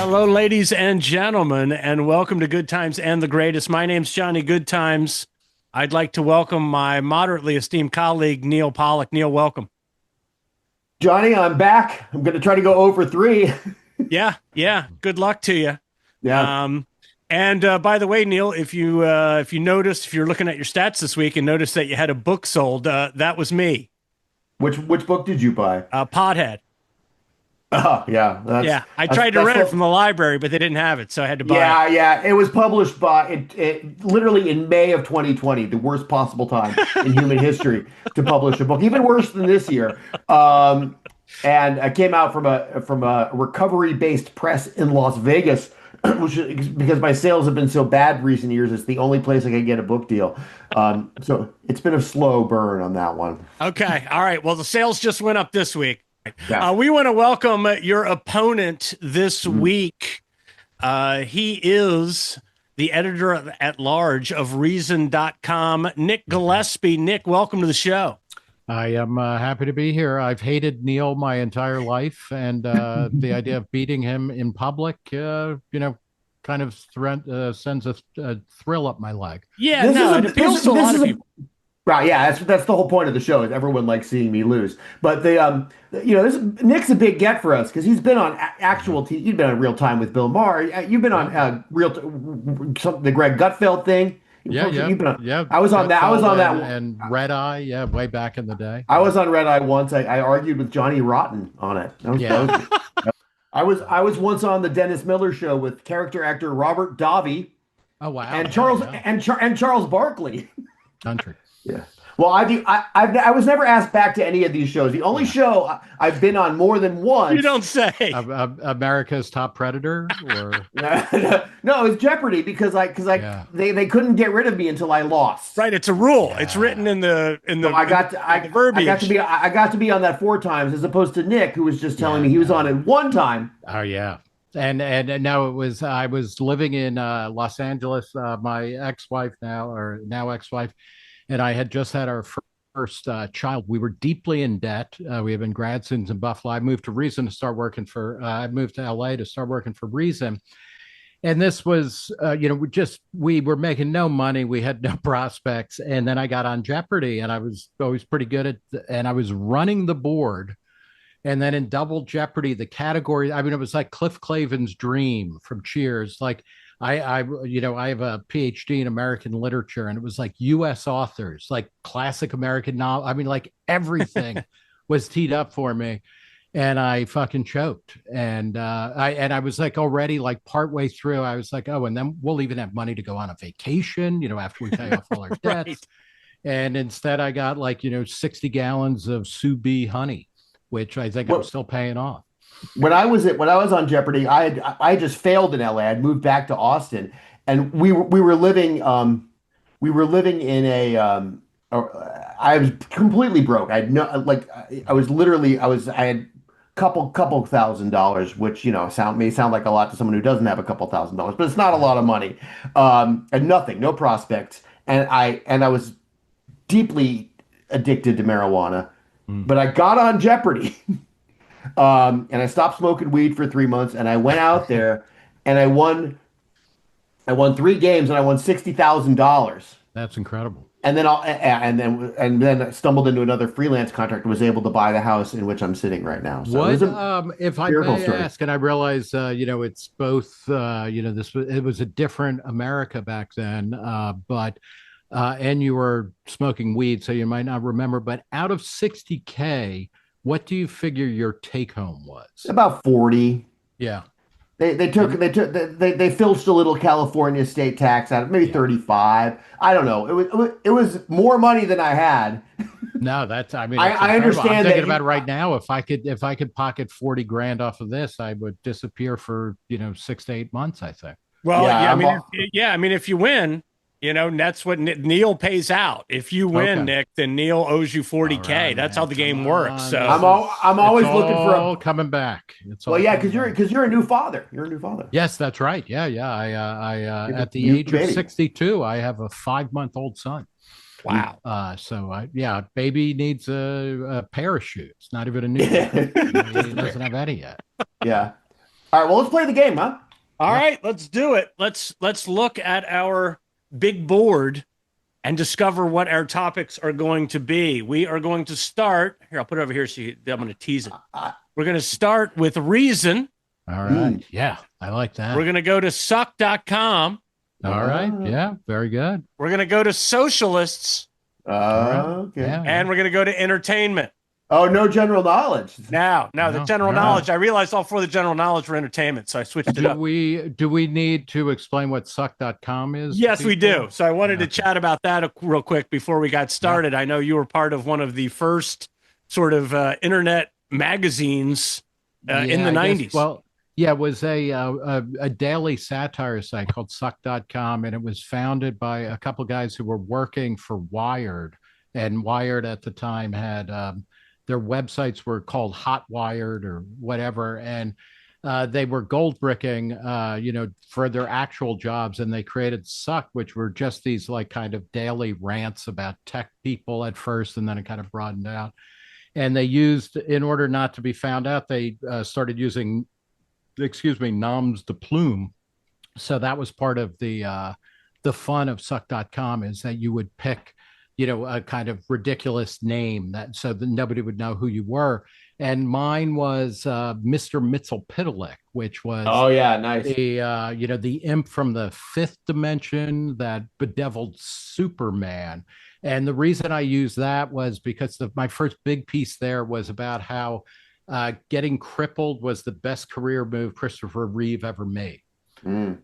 Hello, ladies and gentlemen, and welcome to Good Times and the Greatest. My name's Johnny Goodtimes. I'd like to welcome my moderately esteemed colleague, Neal Pollack. Neal, welcome. Johnny, I'm back. I'm going to try to go over three. Yeah. Good luck to you. Yeah. And by the way, Neal, if you noticed, if you're looking at your stats this week and noticed that you had a book sold, that was me, Which book did you buy? Pothead. Oh, yeah. That's Yeah, I that's tried to that's rent it from the the library, but they didn't have it, so I had to buy it. yeah. It was published by it literally in May of 2020, the worst possible time in human history to publish a book, even worse than this year. And I came out from a recovery-based press in Las Vegas, which is because my sales have been so bad recent years. It's the only place I can get a book deal. So it's been a slow burn on that one. Okay, all right. Well, the sales just went up this week. Yeah. We want to welcome your opponent this Mhm. week. He is the editor at large of Reason.com, Nick Gillespie. Nick, welcome to the show. I am happy to be here. I've hated Neal my entire life, and the idea of beating him in public, kind of sends a thrill up my leg. Yeah, This is no, a it appeals to a this lot is of a people. Right, yeah, that's the whole point of the show is everyone likes seeing me lose. But this Nick's a big get for us because he's been on actual t you've been on Real Time with Bill Maher. You've been on the Greg Gutfeld thing. Yeah, yeah, You've been on, yeah. I was on that. I was on that. and Red Eye, yeah, way back in the day. I was on Red Eye once. I argued with Johnny Rotten on it. Yeah. I was once on the Dennis Miller show with character actor Robert Davi Oh wow. and Yeah, Charles yeah. and Charles Barkley. Country. Yeah. Well, I was never asked back to any of these shows. The only show I've been on more than once. You don't say. America's Top Predator, or No, it's Jeopardy Yeah. they couldn't get rid of me until I lost. Right, it's a rule. Yeah. It's written in the So the verbiage. I got to be on that 4 times as opposed to Nick, who was just telling me he was on it 1 time. Oh yeah. And no, I was living in Los Angeles, my ex-wife now ex-wife, and I had just had our first child. We were deeply in debt. We have been grad students in Buffalo. I moved to Reason to start working for. I moved to LA to start working for Reason, and this was, we were making no money. We had no prospects, and then I got on Jeopardy, and I was always pretty good and I was running the board. And then in Double Jeopardy, the category, I mean, it was like Cliff Clavin's dream from Cheers. Like I have a PhD in American literature, and it was like U.S. authors, like classic American novel. I mean, like everything was teed up for me, and I fucking choked. And I was like already like partway through, I was like, oh, and then we'll even have money to go on a vacation, after we pay off all our debts. Right. And instead, I got 60 gallons of sous vide honey, which I think I'm Well, still paying off. when I was on Jeopardy, I just failed in LA. I'd moved back to Austin, and we were living in I was completely broke. I had no like I was literally I had couple $1,000, which may sound like a lot to someone who doesn't have a couple $1,000, but it's not a lot of money. And nothing, no prospects, and I was deeply addicted to marijuana. Mm. But I got on Jeopardy. And I stopped smoking weed for 3 months, and I went out there and I won. I won 3 games, and I won $60,000. That's incredible. And then I stumbled into another freelance contract and was able to buy the house in which I'm sitting right now. So it What, was a if I miracle may story. ask, and I realize, it's both, it was a different America back then, and you were smoking weed, so you might not remember, but out of 60K, what do you figure your take home was? About 40. Yeah. They filched a little California state tax out of maybe Yeah. 35. I don't know. It was more money than I had. No, I mean, I it's incredible. I'm understand that thinking about it right now. If I could pocket 40 grand off of this, I would disappear for, 6 to 8 months, I think. Well, Yeah, yeah, I'm all- I mean, if you win, that's what Neal pays out. If you win, Okay. Nick, then Neal owes you 40K. All right, That's man. how the game Come works. on. So I'm always It's looking for all a. coming back. It's Well, all yeah, coming back. because you're a new father. You're a new father. Yes, that's right. Yeah, yeah. I You're at the new age of baby. 62, I have a 5-month-old son. wow. Baby needs a pair of shoes, not even a new pair. He doesn't have any yet. Yeah. All right, well, let's play the game, huh? All right, let's do it. Let's look at our big board and discover what our topics are going to be. We are going to start here. I'll put it over here I'm going to tease it. We're going to start with reason. All right. Yeah, I like that. We're going to go to suck.com. All right. Yeah, very good. We're going to go to socialists. Okay. Yeah. And we're going to go to entertainment. Oh, no general knowledge. Now, the general knowledge. I realized all four of the general knowledge were entertainment, so I switched it up. Do we need to explain what suck.com is? Yes, we do. So I wanted to chat about that real quick before we got started. I know you were part of one of the first sort of internet magazines in the 90s. Well, yeah, it was a daily satire site called suck.com, and it was founded by a couple guys who were working for Wired, and Wired at the time had their websites were called Hot Wired or whatever, and they were gold bricking, for their actual jobs, and they created Suck, which were just these like kind of daily rants about tech people at first, and then it kind of broadened out. And they used, in order not to be found out, they started using, noms de plume. So that was part of the fun of suck.com, is that you would pick, a kind of ridiculous name so that nobody would know who you were. And mine was Mr. Mxyzptlk, which was nice. The imp from the fifth dimension that bedeviled Superman. And the reason I used that was because my first big piece there was about how getting crippled was the best career move Christopher Reeve ever made. So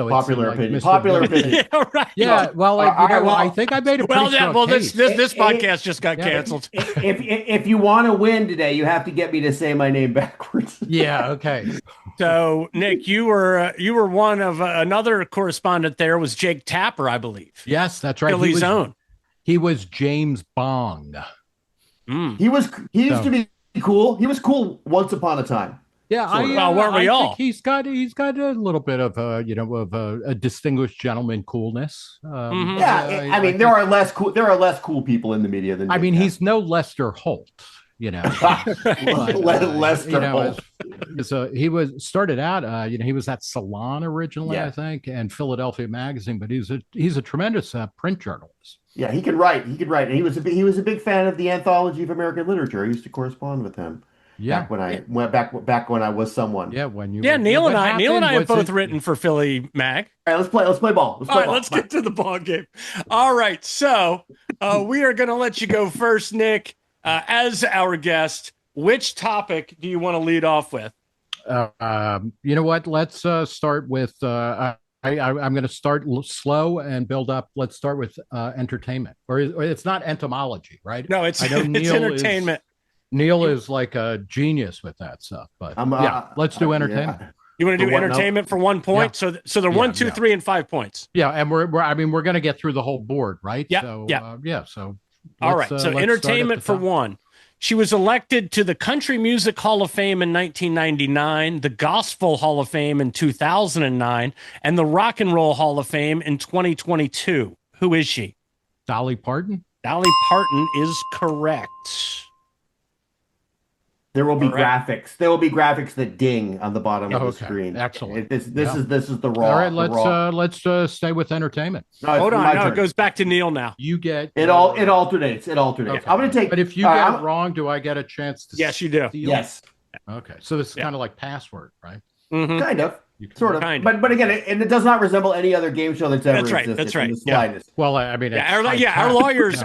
popular it's opinion. Like Popular opinion. Yeah, right. Yeah, I think I made a pretty strong case. This podcast just got canceled. If you want to win today, you have to get me to say my name backwards. Yeah. Okay. So, Nick, you were one of another correspondent. There was Jake Tapper, I believe. Yes, that's right. Philly's own. He was James Bong. He used to be cool. He was cool once upon a time. Yeah, weren't we all? Think he's got a little bit of a distinguished gentleman coolness. I mean, there are less cool people in the media than. He's no Lester Holt, Lester Holt. So he started out, he was at Salon originally, I think, and Philadelphia Magazine, but he's a tremendous print journalist. Yeah, he could write. And he was a big fan of the Anthology of American Literature. I used to correspond with him. Yeah, back when I was someone. Yeah, when you. Yeah, Neal and I have both written for Philly Mag. All right, let's play ball. Let's get to the ball game. All right, so we are going to let you go first, Nick, as our guest. Which topic do you want to lead off with? You know what? Let's start with. I'm going to start slow and build up. Let's start with entertainment, or it's not entomology, right? No, it's entertainment. Neal is like a genius with that stuff, but let's do entertainment. Yeah. You want to do entertainment for 1 point? Yeah. So they're 1, 2, 3, and 5 points. Yeah, and we're going to get through the whole board, right? Yeah. So all right. So entertainment for 1. She was elected to the Country Music Hall of Fame in 1999, the Gospel Hall of Fame in 2009, and the Rock and Roll Hall of Fame in 2022. Who is she? Dolly Parton. Dolly Parton is correct. There will be graphics. There will be graphics that ding on the bottom of the screen. Excellent. This is the raw. All right, let's stay with entertainment. No, hold on. No, it goes back to Neal now. You get it alternates. Okay. I'm going to take. But if you get it wrong, do I get a chance to? Yes, you do. Steal? Yes. Okay, so this is kind of like Password, right? Mm-hmm. Kind of. Sort of. But again, it does not resemble any other game show that's ever existed. That's right. In the slightest. Well, I mean, our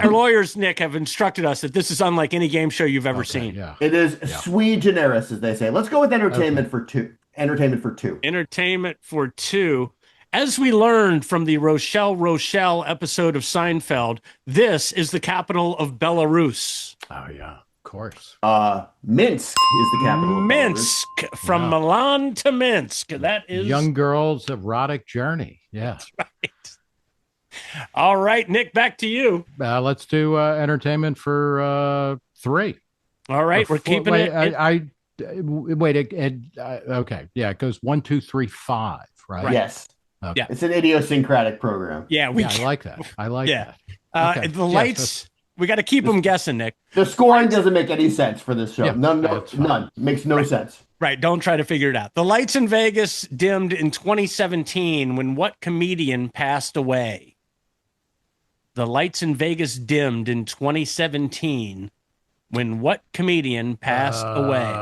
lawyers, Nick, have instructed us that this is unlike any game show you've ever seen. Yeah. It is sui generis, as they say. Let's go with entertainment for 2. Entertainment for 2. As we learned from the Rochelle episode of Seinfeld, this is the capital of Belarus. Oh yeah. Of course. Minsk is the capital of Minsk, from Milan to Minsk. That is young girl's erotic journey. Yeah. That's right. All right, Nick, back to you. Let's do entertainment for 3. All right, we're keeping it. Okay. Yeah, it goes 1, 2, 3, 5, right? Yes. Okay. Yeah. It's an idiosyncratic program. Yeah, I like that. I like that. The lights. We got to keep them guessing, Nick. The scoring doesn't make any sense for this show. Yeah, None. Makes no sense. Right. Don't try to figure it out. The lights in Vegas dimmed in 2017 when what comedian passed away? The lights in Vegas dimmed in 2017 when what comedian passed away?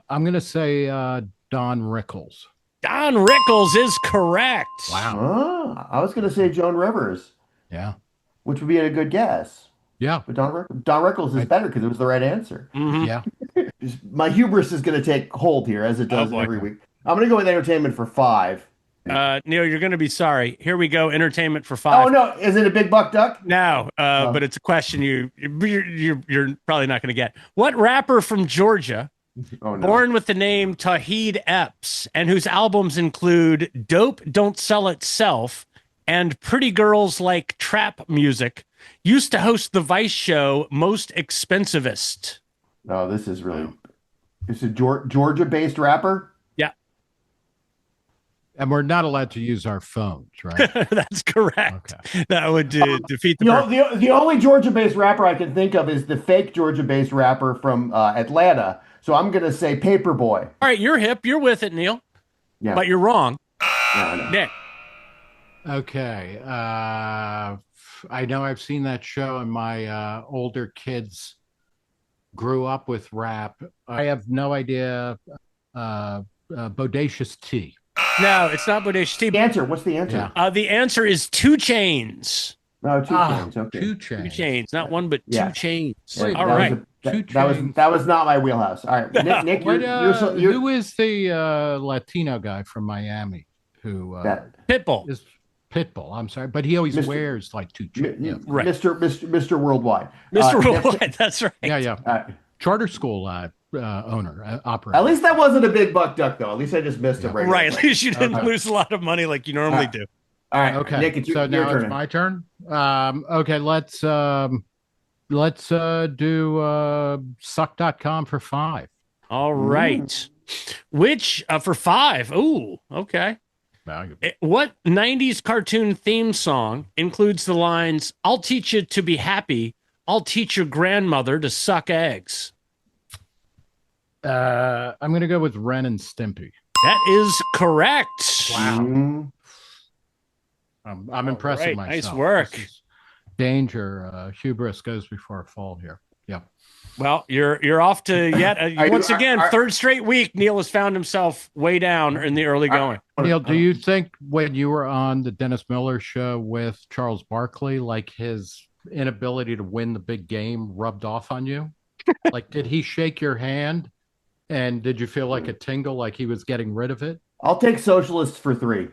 I'm going to say Don Rickles. Don Rickles is correct. Wow. I was going to say Joan Rivers. Yeah. Which would be a good guess. Yeah. But Don Rickles is better because it was the right answer. Mm-hmm. Yeah. My hubris is going to take hold here, as it does every week. I'm going to go with entertainment for 5. Neal, you're going to be sorry. Here we go. Entertainment for 5. Oh no, is it a big buck duck? No, but it's a question you're probably not going to get. What rapper from Georgia, born with the name Tawheed Epps, and whose albums include "Dope Don't Sell Itself" and "Pretty Girls Like Trap Music," used to host the Vice show Most Expensivest? No, this is really. It's a Georgia-based rapper. Yeah. And we're not allowed to use our phones, right? That's correct. Okay. That would defeat the the only Georgia-based rapper I can think of is the fake Georgia-based rapper from Atlanta. So I'm going to say Paperboy. All right, you're hip. You're with it, Neal. Yeah. But you're wrong. Yeah, Nick. Okay. I know I've seen that show, and my older kids grew up with rap. I have no idea. Bodacious T. No, it's not Bodacious T. Answer. What's the answer? Yeah. The answer is 2 Chainz. No, 2 Chainz. Okay. 2 Chainz. 2 Chainz, not one, but 2 Chainz. Yeah, all right. That was not my wheelhouse. All right, Nick, who is the Latino guy from Miami who Pitbull is Pitbull? I'm sorry, but he always wears like 2 Chainz. Right. Mr. Worldwide. Mr. Worldwide. That's right. Yeah. Charter school owner, operator. At least that wasn't a big buck duck, though. At least I just missed it. Right. At least you didn't lose a lot of money like you normally do. All right. Okay. Nick, it's so your now turn. It's my turn. Okay. Let's do suck.com for 5. All right. Which for 5? Ooh, okay. What 90s cartoon theme song includes the lines, "I'll teach you to be happy. I'll teach your grandmother to suck eggs"? I'm going to go with Ren and Stimpy. That is correct. Wow. I'm impressed with myself. Nice work. Danger. Hubris goes before a fall here. Yeah. Well, you're off to yet once again, third straight week. Neal has found himself way down in the early going. Neal, do you think when you were on the Dennis Miller show with Charles Barkley, like his inability to win the big game rubbed off on you? Like, did he shake your hand? And did you feel like a tingle, like he was getting rid of it? I'll take socialists for 3.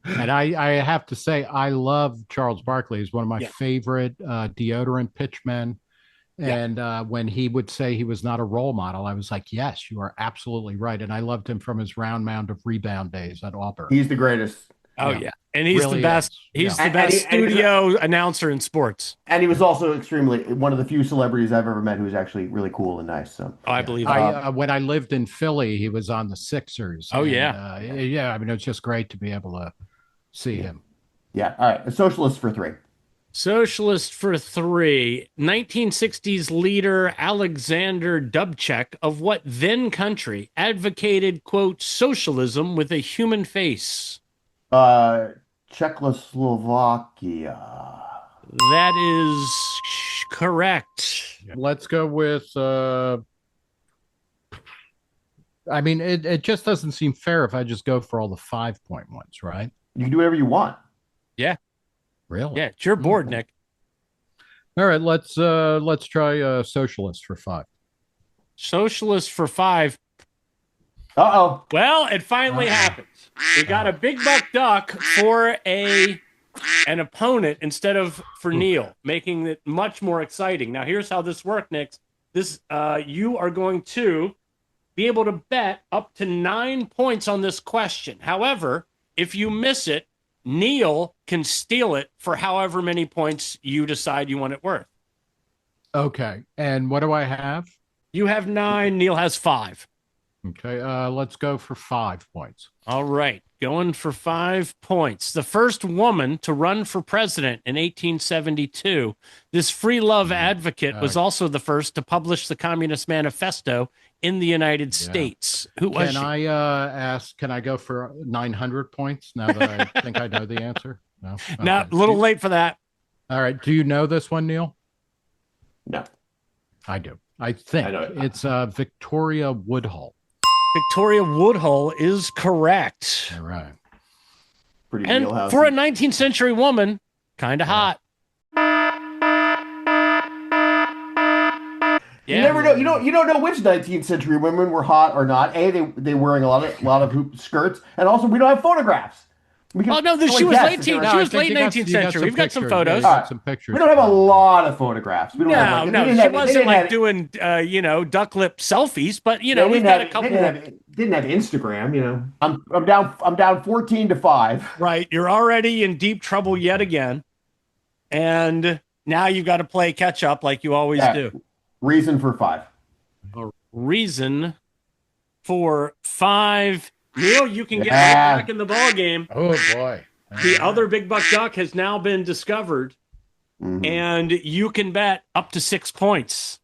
And I have to say, I love Charles Barkley. He's one of my favorite deodorant pitchmen. And when he would say he was not a role model, I was like, yes, you are absolutely right. And I loved him from his round mound of rebound days at Auburn. He's the greatest. Oh, yeah. And he's really the best. He's the best studio announcer in sports. And he was also extremely one of the few celebrities I've ever met who's actually really cool and nice. So I believe when I lived in Philly, he was on the Sixers. Oh, and, yeah. I mean, it's just great to be able to see him. Yeah. All right. A socialist for 3. Socialist for 3. 1960s leader Alexander Dubček of what then country advocated, quote, socialism with a human face? Czechoslovakia. That is correct. Let's go with I mean, it just doesn't seem fair if I just go for all the 5-point ones, right? You can do whatever you want. Yeah. Really? Yeah, it's your board, Nick. All right, let's try socialist for 5. Socialist for 5. Uh-oh. Well, it finally happens. We got a big buck duck for an opponent instead of for Neal, making it much more exciting. Now, here's how this works, Nick. This you are going to be able to bet up to 9 points on this question. However, if you miss it, Neal can steal it for however many points you decide you want it worth. Okay. And what do I have? You have 9. Neal has 5. Okay, let's go for 5 points. All right, going for 5 points. The first woman to run for president in 1872. This free love advocate was also the first to publish the Communist Manifesto in the United States. Who was she? Can I go for 900 points now that I think I know the answer? No? Okay. Now, a little late for that. All right. Do you know this one, Neal? No. I do. I think it's Victoria Woodhull. Victoria Woodhull is correct. All right. Pretty and for a 19th century woman, kind of hot. You never know. You don't know which 19th century women were hot or not. They wearing a lot of hoop skirts, and also we don't have photographs. She was late 19th century. We've got some photos. Some pictures. We don't have a lot of photographs. We don't she wasn't like doing duck lip selfies, but we've got a couple. Didn't have Instagram. I'm down 14-5. Right, you're already in deep trouble yet again, and now you've got to play catch up like you always do. Reason for 5. Reason for 5. Neal, you can get right back in the ball game. Oh boy! The other big buck duck has now been discovered, and you can bet up to 6 points.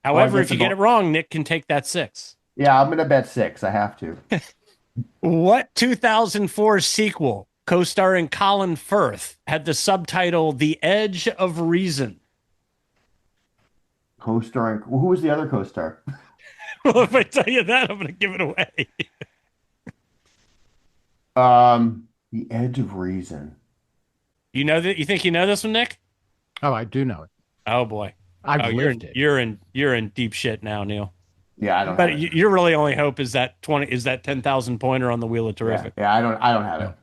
However, if you get it wrong, Nick can take that 6. Yeah, I'm going to bet 6. I have to. What 2004 sequel, co-starring Colin Firth, had the subtitle "The Edge of Reason"? Co-starring. Who was the other co-star? Well, if I tell you that, I'm going to give it away. The Edge of Reason. You know that? You think you know this one, Nick? Oh, I do know it. Oh boy, You're in deep shit now, Neal. Yeah, I don't. But your really only hope is that 10,000 pointer on the Wheel of Terrific. Yeah, I don't have it.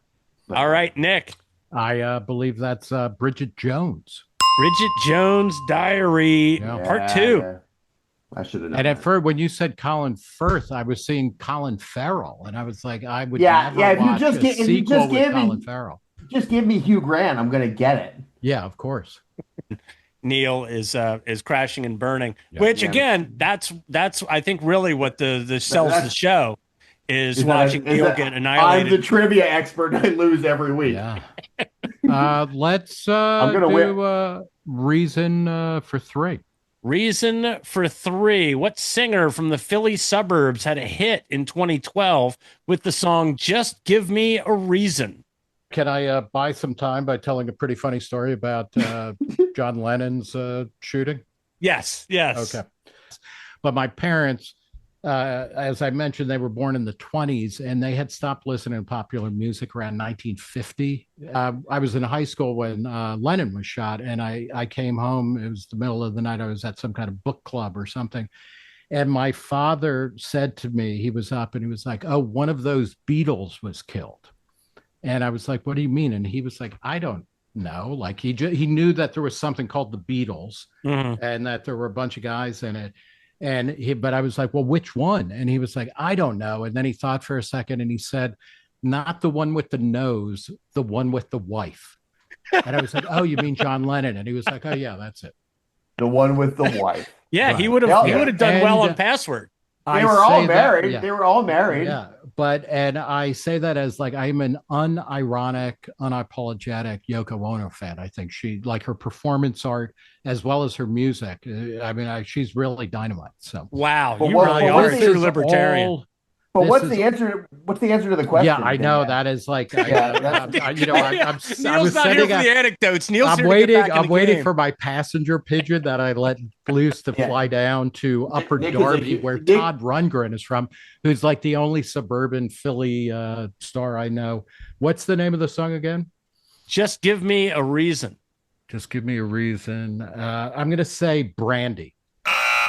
All right, Nick. I believe that's Bridget Jones. Bridget Jones' Diary, Part 2. I should have known. And at first, when you said Colin Firth, I was seeing Colin Farrell, and I was like, I would never watch a sequel with Colin Farrell. Just give me Hugh Grant, I'm going to get it. Yeah, of course. Neal is crashing and burning, which again, that's I think really what the sells the show is watching Neal get annihilated. I'm the trivia expert. I lose every week. Yeah. Let's do reason for 3. Reason for 3. What singer from the Philly suburbs had a hit in 2012 with the song "Just Give Me a Reason"? Can I buy some time by telling a pretty funny story about John Lennon's shooting? Yes. Okay. But my parents, as I mentioned, they were born in the 1920s, and they had stopped listening to popular music around 1950. I was in high school when Lennon was shot, and I came home. It was the middle of the night. I was at some kind of book club or something. And my father said to me, he was up and he was like, "Oh, one of those Beatles was killed." And I was like, "What do you mean?" And he was like, "I don't know." Like he knew that there was something called the Beatles and that there were a bunch of guys in it. But I was like, "Well, which one?" And he was like, "I don't know." And then he thought for a second and he said, "Not the one with the nose, the one with the wife." And I was like, "Oh, you mean John Lennon?" And he was like, "Oh yeah, that's it. The one with the wife." Yeah, right. He would have done well on Password. They were all married. They were all married. Yeah. And I say that as like, I'm an unironic, unapologetic Yoko Ono fan. I think she, like her performance art as well as her music. I mean, she's really dynamite. So wow, you really are a true libertarian. But what's the answer? What's the answer to the question? Yeah, I know that is like, I'm Neal's not here for the anecdotes. Neal's I'm waiting for my passenger pigeon that I let loose to fly down to Upper Darby, where Todd Rundgren is from, who's like the only suburban Philly star I know. What's the name of the song again? Just Give Me a Reason. Just Give Me a Reason. I'm going to say Brandy.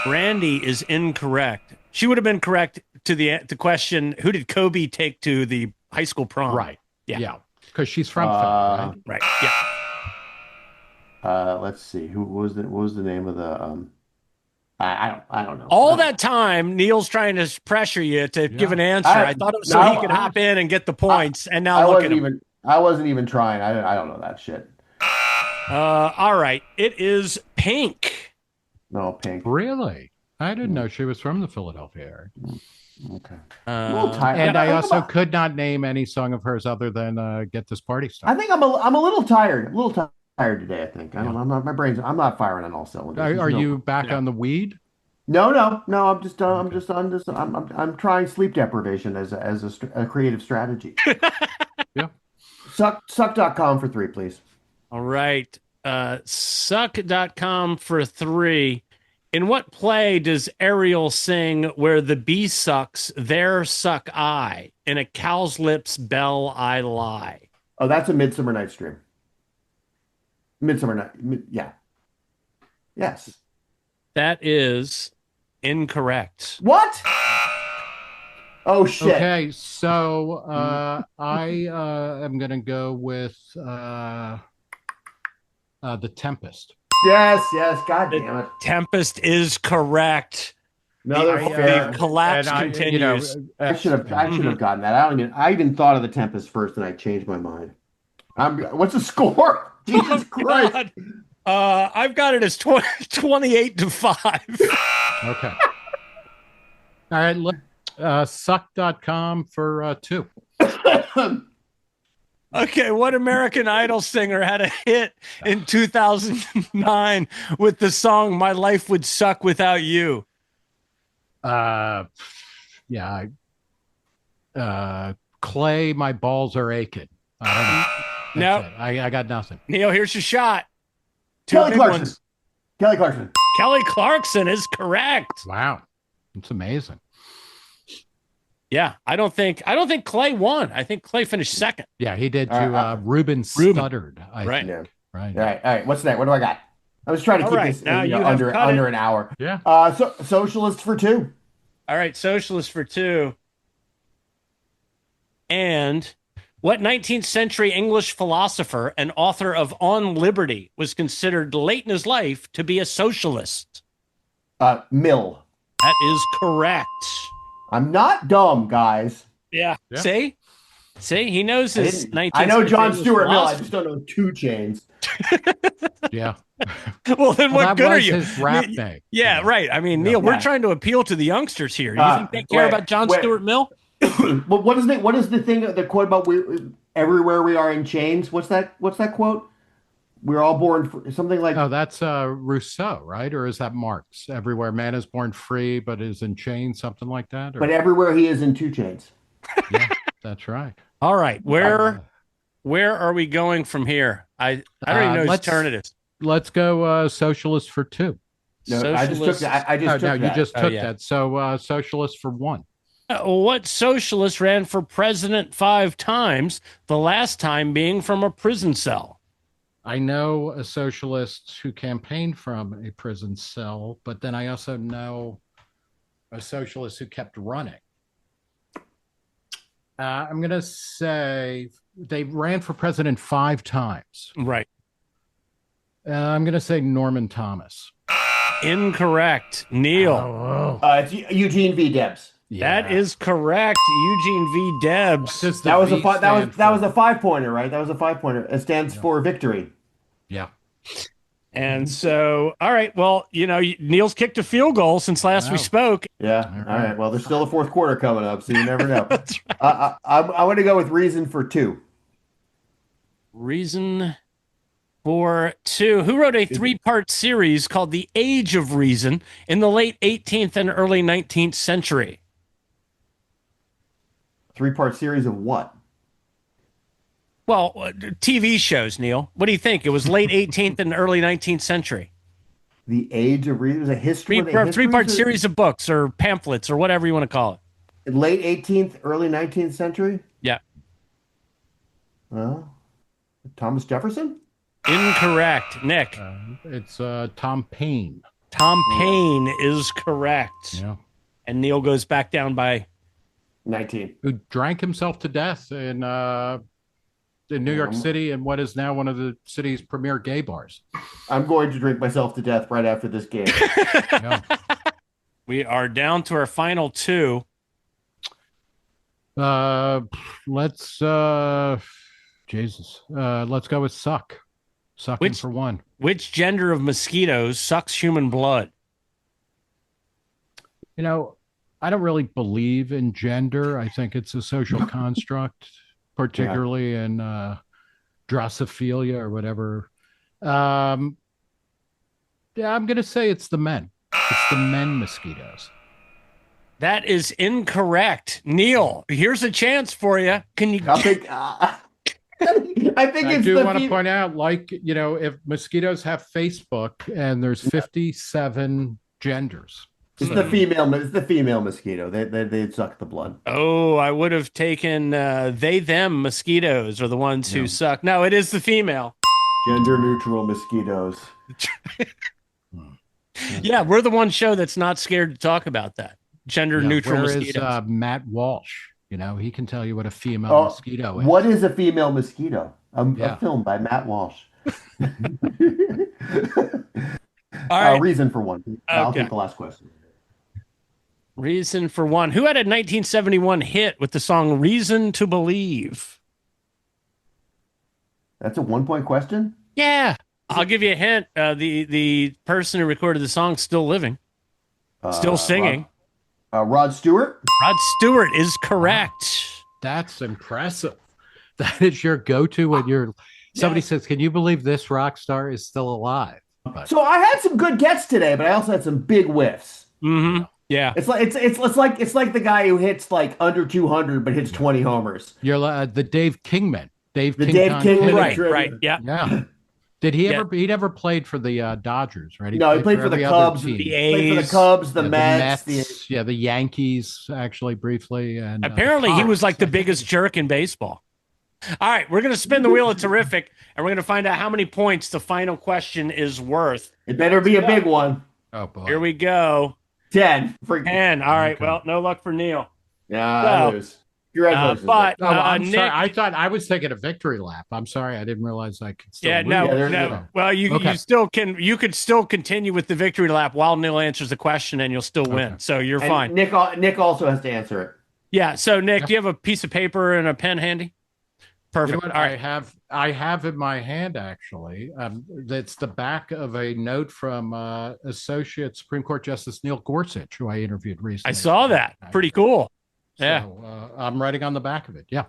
Brandy is incorrect. She would have been correct to the question, who did Kobe take to the high school prom? Right. Yeah. Because she's from Philly, right? Right. Yeah. Let's see. What was the name of the I don't know. All that time, Neal's trying to pressure you to give an answer. I thought it was so he could hop in and get the points. And now look at him. I wasn't even trying. I don't know that shit. All right. It is Pink. No, Pink. Really? I didn't know she was from the Philadelphia area. Okay. I'm a little tired. And I also could not name any song of hers other than "Get This Party Started." I think I'm a little tired. A little tired today. I think I don't know. I'm not. My brain's. I'm not firing on all cylinders. Are you back on the weed? No. I'm just. I'm trying sleep deprivation as a creative strategy. Yeah. Suck.com for 3, please. All right. Suck.com for 3. In what play does Ariel sing where the bee sucks, there suck I? In a cow's lips bell I lie. Oh, that's a Midsummer Night's Dream. Midsummer Night. Yeah. Yes. That is incorrect. What? Oh, shit. Okay, so I am going to go with The Tempest. Yes. God damn it. Tempest is correct. Another fair. The collapse continues. I should have gotten that. I even thought of the Tempest first, and I changed my mind. What's the score? Jesus Christ! God. I've got it as 28-5. Okay. All right. Look, suck.com for 2. Okay, what American Idol singer had a hit in 2009 with the song "My Life Would Suck Without You"? Yeah. Clay, my balls are aching. I don't know. No, I got nothing. Neal, here's your shot. Kelly Clarkson. Kelly Clarkson is correct. Wow, it's amazing. Yeah, I don't think Clay won. I think Clay finished second. Yeah, he did to Ruben Studdard. Right. Yeah. Right. All right. What's next? What do I got? I was trying to keep this now under an hour. Yeah. Socialist for 2. All right, socialist for 2. And what 19th century English philosopher and author of On Liberty was considered late in his life to be a socialist? Mill. That is correct. I'm not dumb, guys. Yeah. See, he knows his 19th I know John century Stuart Mill. I philosophy. just don't know 2 Chainz. Yeah. Well, then what good are you? His rap name. Yeah, right. I mean, Neal, we're trying to appeal to the youngsters here. You think they care about John Stuart Mill? But what is the thing? The quote about everywhere we are in chains. What's that quote? We're all born for something like. Oh, that's Rousseau, right? Or is that Marx? Everywhere man is born free, but is in chains, something like that. Or... But everywhere he is in 2 chains. Yeah, that's right. All right, where are we going from here? I don't even know whose turn it is. Let's go socialist for 2. No, socialist. I just took that. You just took that. So socialist for 1. What socialist ran for president 5 times, the last time being from a prison cell? I know a socialist who campaigned from a prison cell, but then I also know a socialist who kept running. I'm going to say they ran for president 5 times. Right. I'm going to say Norman Thomas. Incorrect. Neal. It's Eugene V. Debs. Yeah. That is correct. Eugene V. Debs. That was a 5-pointer, right? That was a 5-pointer. It stands for victory. Yeah. And so, all right. Well, Neal's kicked a field goal since last we spoke. Yeah. All right. Well, there's still a 4th quarter coming up, so you never know. That's right. I want to go with reason for 2. Reason for 2. Who wrote a 3-part series called The Age of Reason in the late 18th and early 19th century? 3-part series of what? Well, TV shows, Neal. What do you think? It was late 18th and early 19th century. The Age of Reason was a history. 3-part series of books or pamphlets or whatever you want to call it. Late 18th, early 19th century? Yeah. Well, Thomas Jefferson? Incorrect. Nick. It's Tom Paine. Tom Paine is correct. Yeah. And Neal goes back down by 19. Who drank himself to death in New York City and what is now one of the city's premier gay bars. I'm going to drink myself to death right after this game. Yeah. We are down to our final 2. Let's go with suck. Sucking for 1. Which gender of mosquitoes sucks human blood? I don't really believe in gender. I think it's a social construct, particularly in Drosophila or whatever. Um, yeah, I'm going to say it's the men. It's the men mosquitoes. That is incorrect. Neal, here's a chance for you. Can you? I think, I think I it's do the want to point out, like, if mosquitoes have Facebook and there's 57 genders. it's the female. It's the female mosquito. They suck the blood. Oh, I would have taken they them mosquitoes are the ones who suck. No, it is the female. Gender neutral mosquitoes. Yeah, we're the one show that's not scared to talk about that. Gender neutral mosquitoes. Where is Matt Walsh? He can tell you what a female mosquito is. What is a female mosquito? A film by Matt Walsh. All right. Reason for one. I'll take the last question. Reason for one. Who had a 1971 hit with the song Reason to Believe? That's a 1-point question? Yeah. I'll give you a hint. The person who recorded the song still living. Still singing. Rod Stewart? Rod Stewart is correct. That's impressive. That is your go-to when somebody says, "Can you believe this rock star is still alive?" So I had some good gets today, but I also had some big whiffs. Mm-hmm. Yeah. It's like the guy who hits like under 200 but hits 20 homers. You're the Dave Kingman. Dave Kingman. Right. Yeah. Yeah. Did he ever? He never played for the Dodgers, right? He played for the Cubs, the A's, played for the Cubs, the Mets, the Yankees, actually briefly. And apparently, he was like the biggest jerk in baseball. All right, we're going to spin the wheel of terrific, and we're going to find out how many points the final question is worth. It better be a big one. Oh boy! Here we go. 10. 10. All right. Okay. Well, no luck for Neal. Yeah, I lose. Congratulations. I'm Nick, sorry. I thought I was taking a victory lap. I'm sorry. I didn't realize I could still lose. No. Well, you still can. You could still continue with the victory lap while Neal answers the question, and you'll still win. So you're fine. Nick also has to answer it. Yeah. So Nick, do you have a piece of paper and a pen handy? Perfect. All right. I have in my hand actually. That's the back of a note from Associate Supreme Court Justice Neil Gorsuch, who I interviewed recently. I saw that. Pretty cool. Yeah. So, I'm writing on the back of it. Yeah.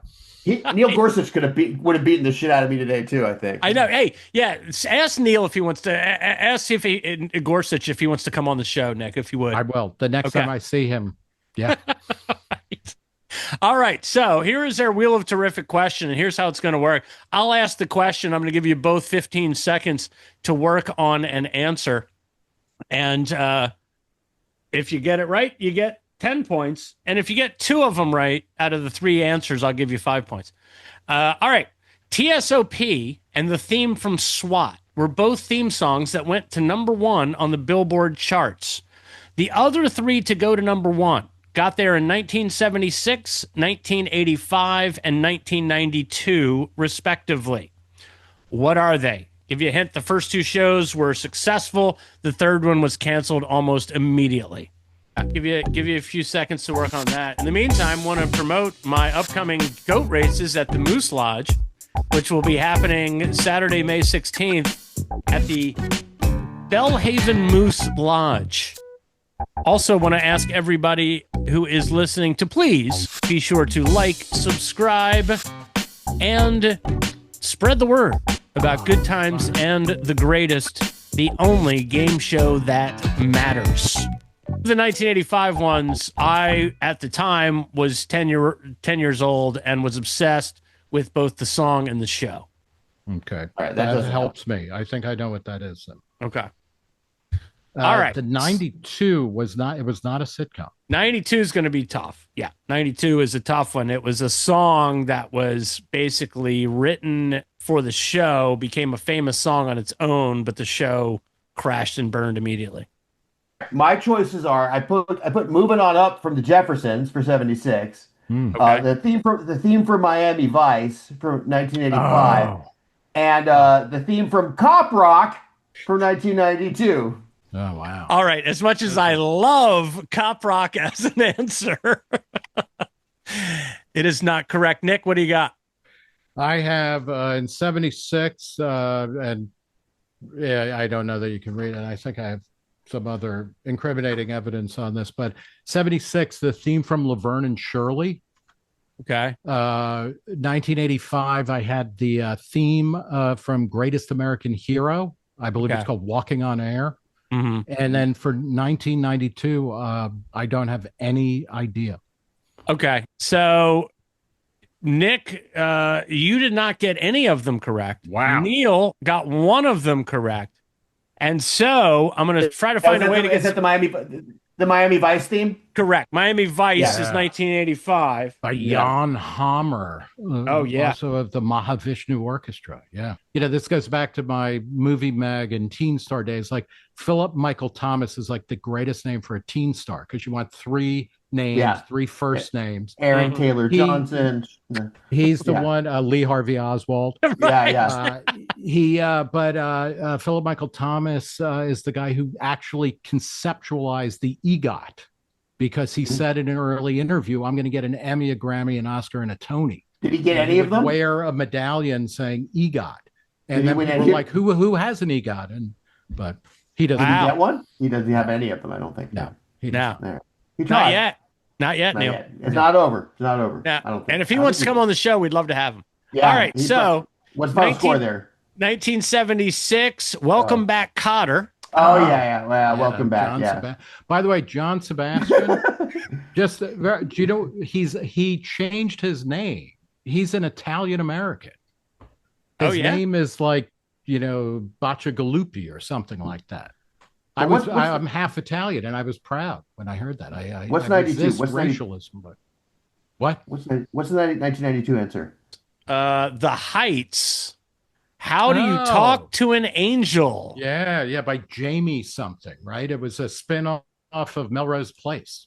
Neil Gorsuch would have beaten the shit out of me today too, I think. I know. Hey, yeah. Ask Neal if he wants to. Ask if Gorsuch if he wants to come on the show, Nick. If you would, I will. The next time I see him. Yeah. Right. All right. So here is our Wheel of Terrific question, and here's how it's going to work. I'll ask the question. I'm going to give you both 15 seconds to work on an answer, and if you get it right, you get 10 points. And if you get 2 of them right out of the 3 answers, I'll give you 5 points. All right. TSOP and the theme from SWAT were both theme songs that went to #1 on the Billboard charts. The other 3 to go to #1 got there in 1976, 1985, and 1992, respectively. What are they? Give you a hint. The first 2 shows were successful. The third one was canceled almost immediately. I'll give you a few seconds to work on that. In the meantime, want to promote my upcoming goat races at the Moose Lodge, which will be happening Saturday, May 16th at the Bellhaven Moose Lodge. Also want to ask everybody who is listening to please be sure to like, subscribe, and spread the word about Good Times and the Greatest, the only game show that matters. The 1985 ones, I, at the time, was 10 years old and was obsessed with both the song and the show. Okay. All right, that helps me. I think I know what that is then. Okay. All right. The 92 was not a sitcom. 92 is going to be tough. Yeah. 92 is a tough one. It was a song that was basically written for the show, became a famous song on its own, but the show crashed and burned immediately. My choices are I put Moving On Up from the Jeffersons for 76. Okay. The theme for Miami Vice for 1985. And the theme from Cop Rock for 1992. Oh, wow. All right. As much as I love Cop Rock as an answer, it is not correct. Nick, what do you got? I have in 76, and yeah, I don't know that you can read it. I think I have some other incriminating evidence on this, but 76, the theme from Laverne and Shirley. Okay. 1985, I had the theme from Greatest American Hero. I believe it's called Walking on Air. Mm-hmm. And then for 1992, I don't have any idea. Okay. So, Nick, you did not get any of them correct. Wow. Neal got one of them correct. And so I'm going to try to find a way to get... Is that the Miami Vice theme? Correct. Miami Vice is 1985. By Jan Hammer. Also of the Mahavishnu Orchestra. Yeah. You know, this goes back to my movie mag and teen star days. Like Philip Michael Thomas is like the greatest name for a teen star because you want 3 names, 3 first names. Aaron Taylor Johnson. He's the one. Lee Harvey Oswald. Yeah. But Philip Michael Thomas is the guy who actually conceptualized the EGOT because he said in an early interview, "I'm going to get an Emmy, a Grammy, an Oscar, and a Tony." Did he get any of them? Wear a medallion saying EGOT, and then people were like, "Who has an EGOT?" But he doesn't get one. He doesn't have any of them. I don't think. No, he doesn't. Not yet, Neal. It's not over. It's not over. Yeah. I don't think. And if he wants to come on the show, we'd love to have him. Yeah. All right. So what's the score there? 1976. Welcome back, Cotter. Oh yeah. Well, welcome back. By the way, John Sebastian. Just do you know he changed his name. He's an Italian American. His name is like Bacigalupi or something like that. I'm half Italian, and I was proud when I heard that. What's 92? What's racialism? But what? What's the 1992 answer? The Heights. How do you talk to an angel? Yeah, by Jamie something, right? It was a spin-off of Melrose Place.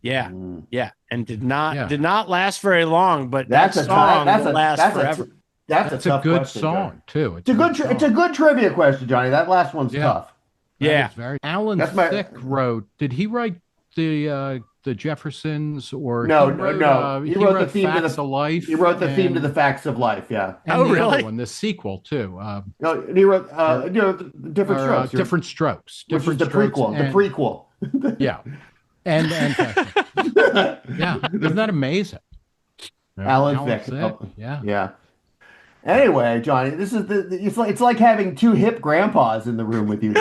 Yeah, and did not last very long. But that's that song will last forever. That's a good question, song too. It's a good trivia question, Johnny. That last one's tough. Yeah. Alan Thicke wrote. Did he write the Jeffersons or no? He wrote the theme to the life. He wrote the theme to the Facts of Life. Yeah. And the other one, the sequel too. No, he wrote Different Strokes. Different Strokes. Which is the prequel. The prequel. Yeah. And yeah, isn't that amazing? Alan Thicke. Yeah. Anyway, Johnny, this is it's like having 2 hip grandpas in the room with you.